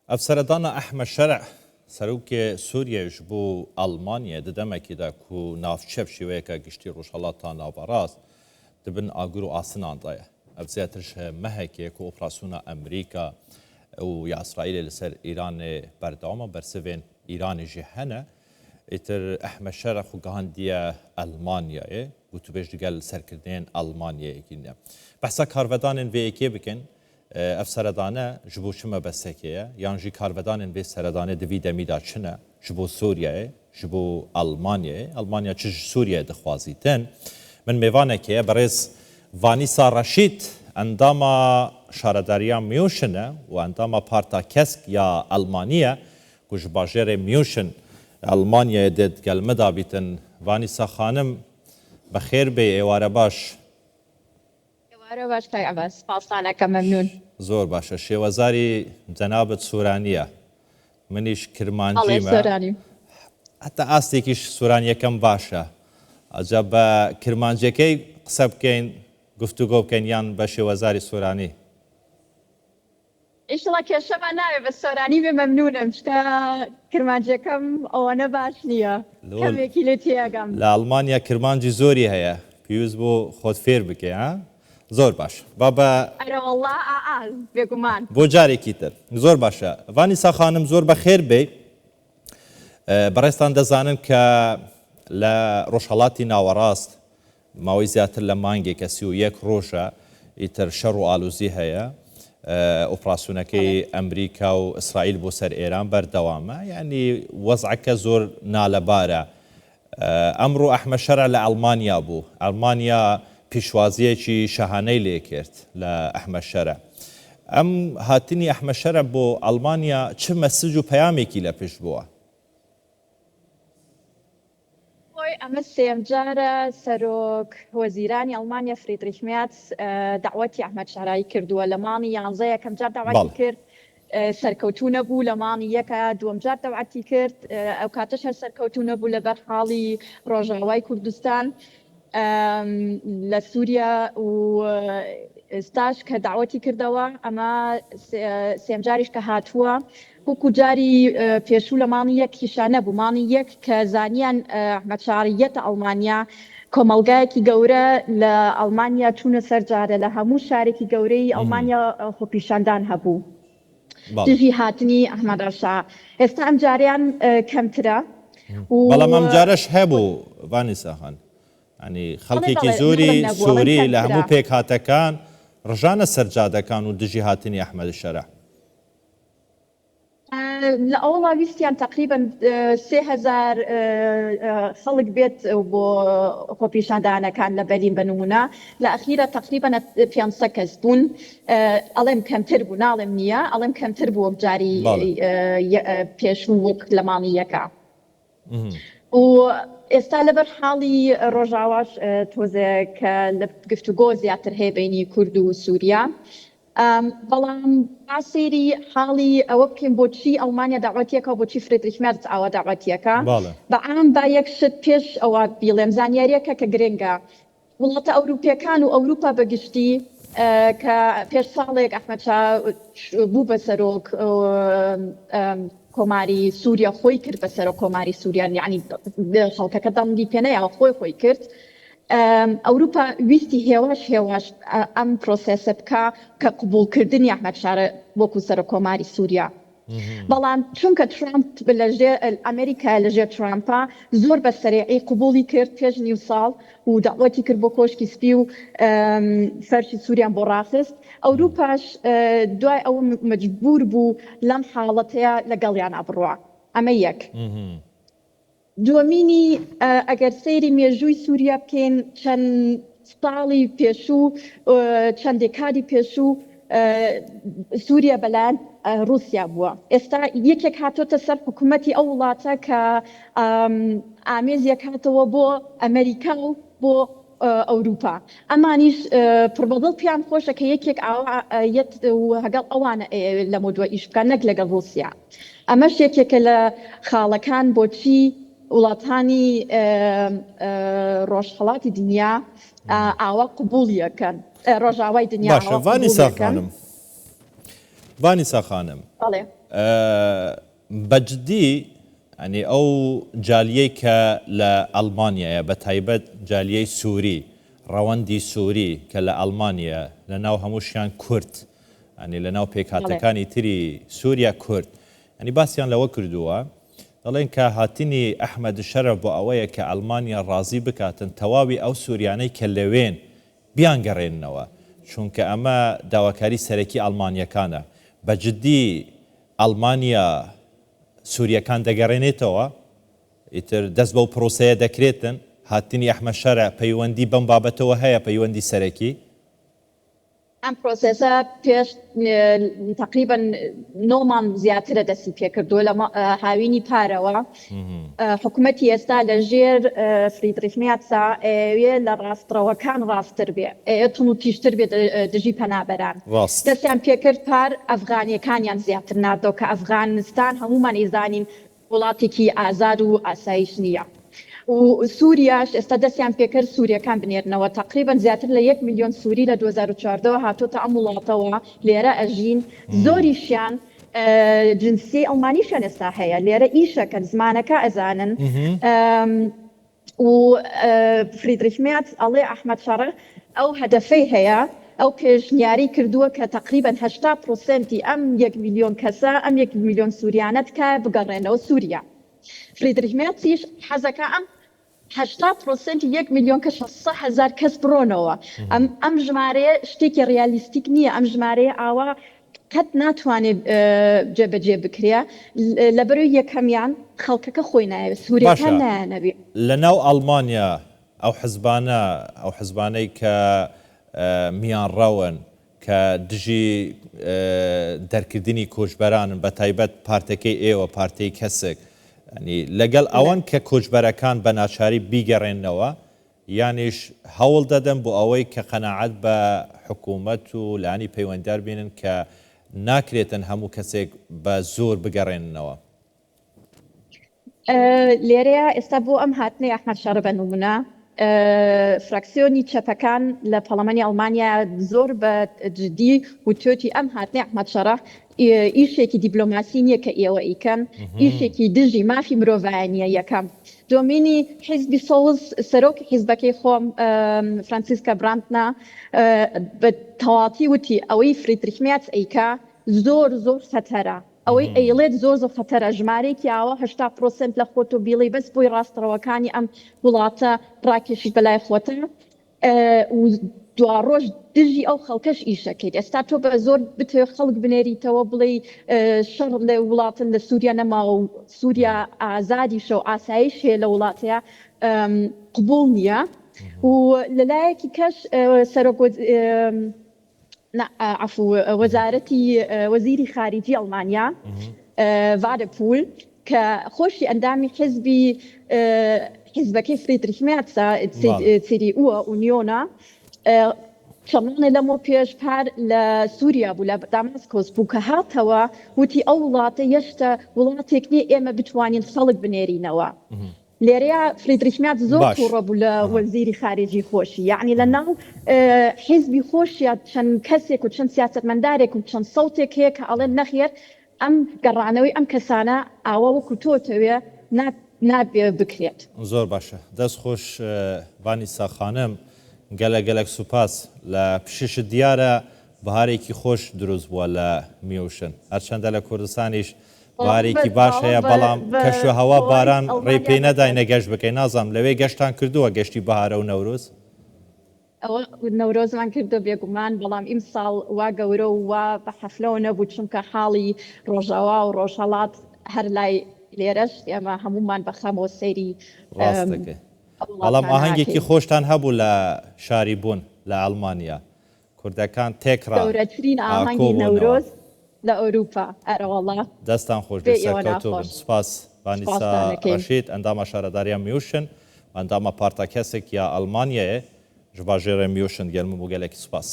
افسردانا احمد شرع سروک سوریه جبو المانیا ددمکی دا کو نافچف شویکا گشتی روشالاتا ناوراست دبن آگرو آسنان دایه افزیترش مهکه کو اپراسیونا امریکا و یا اسرائیل لسر ایران برداما برسوین ایران جهنه ایتر احمد شرع خو گهاندیه المانیاه و تو بیش دیگل سرکردین المانیه اگینه بحثا کارودانین وی اکی بکن افسردانه جبو شما بسکیه یان جی کارودانین وی سردانه دوی دمیدا چنه جبو سوریه جبو المانیا چه سوریه دخوازیتن من میوانه که برز وانیسا رشید انداما شارداریا میوشنه و انداما پارتا کسک یا المانیا کج باجر میوشن المانیا دید گلمه دابیتن وانیسا خانم بخیر بی ایواره باش ایواره باش که عباس پاسانه که ممنون زور باشه شیوازاری جنابت سورانیه منیش کرمانجی الله ما سورانی حتی آستیکیش سورانیه کم باشه عجب کرمانجی که قصب کن گفتگو کن یان به شیوازاری سورانی ایشالا که شما نوی به سورانی به ممنونم شتا کرمانجی کم آوانه باش نیا کم یکی تیگم لألمانیا کرمانجی زوری هیا پیوز بو خود فیر بکی ها زور باش بابا اره والله بگمان بو جاری کیتر زور باشه وانیسا خانم زور بخیر بی برستان دزانن که لروشالاتی ناوراست ماوی زیاتر لمانگی که 31 روشا ایتر شر و آلوزی هیا اپراسیونەکەی ئەمریکا و ئیسرائیل بۆ سەر ئێران بەردەوامە یعنی وەزعەکە زۆر نالەبارە ئەمڕۆ ئەحمەد شەرع لە ئەڵمانیا بوو ئەڵمانیا پیشوازیەکی شەهانەی لێ کرد لە ئەحمەد شەرع ئەم هاتنی ئەحمەد شەرع بۆ ئەڵمانیا چ مەسج و پەیامێکی لە پشت بووە ئەمە سێمجارە سەرۆک وەزیرانی ئەڵمانیا فریدریش مێرز داواتی ئەحمەد شەرعی کردووە لە ماڵی 11 یەکەم جار داواتی کرد سەرکەوتوو نەبوو لە ماڵی یەکە دووەم جار داواتی کرد ئەو کاتەش هەر سەرکەوتوو نەبوو لەبەر حاڵی ڕۆژاوای کوردستان لە سووریا و ئێستاش کە داواتی کردەوە ئەمە سێمجاریش کە هاتووە وەکو جاری پێشوو لە ماڵی یەکیشە نەبوو ماڵی یەک کە زانیان ئەحمەد شەرعیەتە ئەڵمانیا کۆمەڵگایەکی گەورە لە ئەڵمانیا چوونە سەر جارە لە هەموو شارێکی گەورەی ئەڵمانیا خۆپیشاندان هەبوو دژی هاتنی ئەحمەد شەرع ئێستا ئەم جاریان کەمترە بەڵام ئەم جارەش هەبوو وانیسا خان ینی خەڵکێکی زۆری سووری لە هەموو پێکهاتەکان ڕژانە سەرجادەکان و دژی هاتنی ئەحمەد شەرع لە ئەوڵا ویستیان تقریبا 3000 خەڵک بێت بۆ خۆپیشاندانەکان لە بەرلین بنمونە لە ئەخیرە تقریبا 500 کەس بوون ئەڵێم کەمتر بوو ناڵێم نییە ئەڵێم کەمتر بوو وەک جاری پێشوو وەک لە ماڵی یەکە و ئێستا لەبەر حاڵی ڕۆژاواش تۆزێ کە لە گفتوگۆ زیاتر هەیە بینی کورد و سووریا بەڵام ئاسێری حاڵی ئەوە بکەین بۆچی ئەڵمانیا داواتیەکە و بۆچی فریدریش مێرز ئەوە داواتیەکە بەعام با یەک شت پێش ئەوە بیڵێم زانیاریەکە کە گرنگە وڵاتە ئەوروپیەکان و ئەوروپا بەگشتی کە پێش ساڵێک ئەحمەد شەرع بوو بە سەرۆک کۆماری سووریا خۆی کرد بە سەرۆک کۆماری سووریا یعنی خەڵکەکە دەڵی پێ نەیەوە خۆی کرد ئەوروپا ویستی هێواش ئەم پرۆسێسە بکە کە قبولکردنی ئەحمەد شەرع وەکو سەرۆک کۆماری سووریا بەڵام چونکە ترامپ ئەمریکا لەژێر ترامپە زۆر بە سەریعی قبولی کرد پێش نیو ساڵ و داواتی کرد بۆ کۆشکی سپی و فەرشی سووریان بۆ ڕاخست ئەوروپاش دوای ئەوە مەجبور بوو لەم حاڵەتەیە لەگەڵیان ئەبڕوە ئەمە یەک دووەمینی ئەگەر سەیری مێژووی سووریا بکەین چەند ساڵی پێشوو چەند دێکادی پێشوو سووریا بەلایەن رووسیا بووە ئێستا یەکێک هاتۆتە سەر حکوومەتی ئەو وڵاتە کە ئامێزیەک هاتەوە بۆ ئەمریکا و بۆ ئەوروپا ئەمانیش پڕبەدڵ پیان خۆشە کە یەکێک هەگەڵ ئەوانە لە مۆدووە ئیش بکە نەک لەگەڵ رووسیا ئەمەش یەکێکە لە خاڵەکان بۆچی وڵاتانی ڕۆژهەڵاتی دنیا ئاوا قبولیەکەن ڕۆژاوای دنیا باشە وانیسا خانم بەجددی ئەنی ئەو جالیەی کە لە ئەڵمانیایە بە تایبەت جالیەی سووری ڕەوەندی سووری کە لە ئەڵمانیا لە ناو هەمووشیان کورد ئەنی لە ناو پێکهاتەکانی تری سووریا کورد ئەنی باسییان لەوە کردووە دەڵێن کە هاتنی ئەحمەد شەرەف بۆ ئەوەیە کە ئەڵمانیا ڕازی بکاتن تەواوی ئەو سووریانەی کە لەوێن بیانگەڕێننەوە چونکە ئەمە داواکاری سەرەکی ئەڵمانیەکانە بەجددی ئەڵمانیا سووریەکان دەگەڕێنێتەوە ئیتر دەست بەو پرۆسەیە دەکرێتن هاتنی ئەحمەد شەرە پەیوەندی بەم بابەتەوە هەیە پەیوەندی سەرەکی ئەم پرۆسێسە پێش تقریبا 9 مانگ زیاترە دەستی پێکردووە لە هاوینی پارەوە حکوومەتی ئێستا لە ژێر فریدریخ میاتسا ئەوێ لە ڕاستڕەوەکان ڕاستتر بێ ئەتون و تیشتر بێت دژی پەنابەران دەستیان پێکرد پار ئەفغانیەکانیان زیاتر نردەوە کە ئەفغانستان هەمومان ئیزانین وڵاتێکی ئازاد و ئاسایش نییە و سووریاش ئێستا دەستیان پێکرد سووریەکان بنێرنەوە تقریبا زیاتر لە 1 میلیۆن سووری لە 2014 هاتوۆتە ئەم وڵاتەوە لێرە ئەژین زۆریشیان جنسی ئەڵمانیشیان ئێستا هەیە لێرە ئیشەکەن زمانەکە ئەزانن و فریدریخ میاتس ئەڵێ ئەحمەد شەرە ئەو هەدەفەی هەیە ئەو پێشنیاری کردووە کە تقریبا 80% ئەم 1 میلیۆن کەسە ئەم 1 میلیۆن سووریانەت کە بگەڕێنەوە سووریا فریدریخ میاتسیش حەزەکە ئەم 80% 1 میلیۆن کە 600,000 کەس بڕۆنەوە ئەم ژمارەیە شتێکی ڕیالیستیک نییە ئەم ژمارەیە ئاوا قەت ناتوانێت جێبەجێ بکرێ لەبەروی یەکەمیان خەڵکەکە خۆی نایەوێت سووریەکان نایەنەبێ لە ناو ئەڵمانیا ئەو حزبانەی کە میانڕەون کە دژی دەرکردنی کۆچبەرانن بە تایبەت پارتەکەی ئێوە پارتەی کەسێک لەگەڵ ئەوەن کە کۆچبەرەکان بە ناچاری بیگەڕێنەوە یانیش هەوڵ دەدەن بۆ ئەوەی کە قەناعەت بە حکوومەت و لانی پەیوەنددار بینن کە ناکرێتن هەموو کەسێک بە زۆر بگەڕێننەوە لێرەیە ئێستا بۆ ئەم هاتنەی ئەحمەد شەرە بە نمونە فراکسیۆنی چەپەکان لە پەڵەمانی ئەڵمانیا زۆر بە جدی وتۆتی ئەم هاتنەی ئەحمەد شەرە ئیشێکی دیبلۆماسی نییە کە ئێوە ئیکەن ئیشێکی دژی مافی مرۆڤایانیە یەکەم دۆمینی حیزبی سۆڵز سەرۆکی حیزبەکەی خۆم فرانسیسکا براندنا بە تەواتی وتی ئەوەی فریدریخ میاتس ئەیکا زۆر خەتەرە ئەوەی ئەیڵێت زۆر خەتەرە ژمارەیەکی ئاوە 80% لە خۆت و بیڵی بەس بۆی ڕاستەوەکانی ئەم وڵاتە ڕاکێشی بەلای خۆتە دوا ڕۆژ دژی ئەو خەڵکەش ئیشەکەیت ئێستا تۆ بە زۆر بتوێ خەڵک بنێریتەوە بڵێ شەڕ لە وڵاتن لە سووریا نەما و سووریا ئازادیشە و ئاسایش هەیە لە وڵاتەیە قبول نییە و لەلایەکی کەش سەرۆک وەزارەتی وەزیری خارجی ئەڵمانیا ڤادەپول کە خۆشی ئەندامی حیزبەکەی فریدریخ میاتسا CDU ئونیۆنە چەمانە لەمە پێش پار لە سووریا بوو لە داماسکۆس بوو کە هاتەوە وتی ئەو وڵاتە یەشتە وڵاتێک نیە ئێمە بتوانین خەڵک بنێرینەوە لێرەیە فریدریخ میاتس زۆر تووڕە بوو لە وەزیری خارجی خۆشی یعنی لە ناو حیزبی خۆشیە چەند کەسێک و چەند سیاسەتمەندارێک و چەند سەوتێک هەیە کە ئەڵێن نەخێر ئەم گەڕانەوەی ئەم کەسانە ئاوا وەکو تۆتەوێ نابێ بکرێت زۆر باشە دەست خۆش بانی ساخانم گەلەگەلک سوپاس لە پشش دیارە بەهارێکی خۆش دروست بووە لە میوشن هەرچەندە لە کوردستانیش بارێکی باش هەیە بەڵام کەش و هەوا باران ڕێ پێی نەدای نەگەشت بکەین نازانم لەوێ گەشتان کردووە گەشتی بەهارە و نەورۆز ئەوە نەورۆزمان کردو بێگومان بەڵام ئیم ساڵ وا گەورە و وا بە حەفلەوە نەبوو چونکە حاڵی ڕۆژاوا و ڕۆژهەڵات هەر لای لێرەش ئێمە هەمومان بەخەمەوە سەیری ڕاستەکە بەڵام ئاهەنگێکی خۆشتان هەبوو لە شاری بوون لە ئەڵمانیا کوردەکان تێکرا گەورەترین ئاهەنگی نەورۆز لە ئەوروپا ئەرەوەڵا دەستان خۆش سەرکەوتوو سوپاس بانیسا ڕەشید ئەندامە شارەداریان میوشن ئەندامە پارتە کەسێک یا ئەڵمانیایە ji bajêrê Miyûşin gelmî bû gelekî spas.